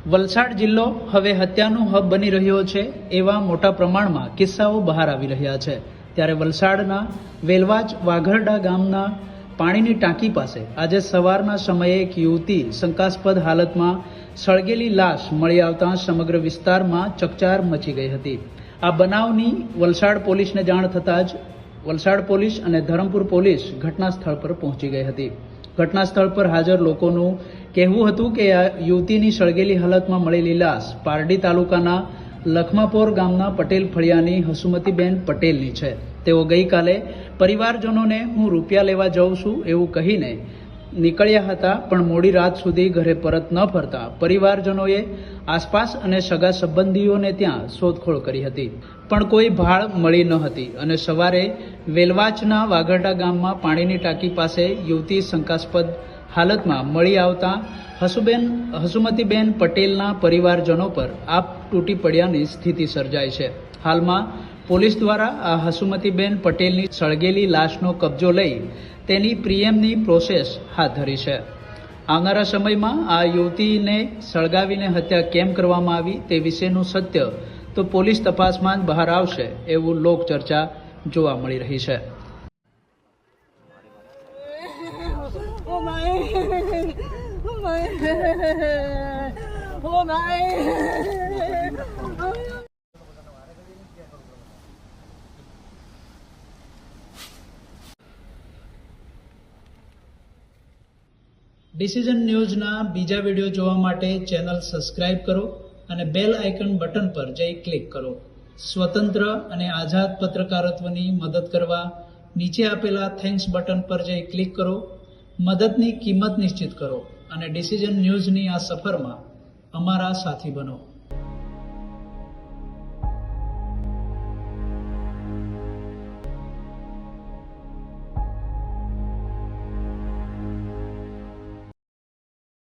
વલસાડ જિલ્લો હવે હત્યાનું હબ બની રહ્યો છે એવા મોટા પ્રમાણમાં કિસ્સાઓ બહાર આવી રહ્યા છે। ત્યારે વલસાડના વેલવાચ વાઘરડા ગામના પાણીની ટાંકી પાસે આજે સવારના સમયે એક યુવતી શંકાસ્પદ હાલતમાં સળગેલી લાશ મળી આવતા સમગ્ર વિસ્તારમાં ચકચાર મચી ગઈ હતી। આ બનાવની વલસાડ પોલીસને જાણ થતાં જ વલસાડ પોલીસ અને ધરમપુર પોલીસ ઘટના સ્થળ પર પહોંચી ગઈ હતી। ઘટના સ્થળ પર હાજર લોકોનું કહેવું હતું કે આ યુવતીની સળગેલી હાલતમાં મળેલી લાશ પારડી તાલુકાના લખમાપોર ગામના પટેલ ફળિયાની હસુમતીબેન પટેલની છે। તેઓ ગઈકાલે પરિવારજનોને હું રૂપિયા લેવા જાઉં છું એવું કહીને નીકળ્યા હતા, પણ મોડી રાત સુધી ઘરે પરત ન ફરતા પરિવારજનોએ આસપાસ અને સગા સંબંધીઓને ત્યાં શોધખોળ કરી હતી, પણ કોઈ ભાળ મળી ન હતી અને સવારે વેલવાચના વાઘરડા ગામમાં પાણીની ટાંકી પાસે યુવતી શંકાસ્પદ હાલતમાં મળી આવતા હસુમતીબેન પટેલના પરિવારજનો પર આપ તૂટી પડ્યાની સ્થિતિ સર્જાઈ છે। હાલમાં પોલીસ દ્વારા આ હસુમતીબેન પટેલની સળગેલી લાશનો કબજો લઈ તેની પીએમની પ્રોસેસ હાથ ધરી છે। આવનારા સમયમાં આ યુવતીને સળગાવીને હત્યા કેમ કરવામાં આવી તે વિશેનું સત્ય તો પોલીસ તપાસમાં જ બહાર આવશે એવું લોકચર્ચા જોવા મળી રહી છે। ડિસિઝન ન્યૂઝના બીજા વિડીયો જોવા માટે ચેનલ સબસ્ક્રાઇબ કરો અને બેલ આઇકન બટન પર જઈ ક્લિક કરો। સ્વતંત્ર અને આઝાદ પત્રકારત્વની મદદ કરવા નીચે આપેલા થેન્ક્સ બટન પર જઈ ક્લિક કરો। મદદની કિંમત નિશ્ચિત કરો અને ડિસિઝન ન્યૂઝની આ સફરમાં અમારા સાથી બનો।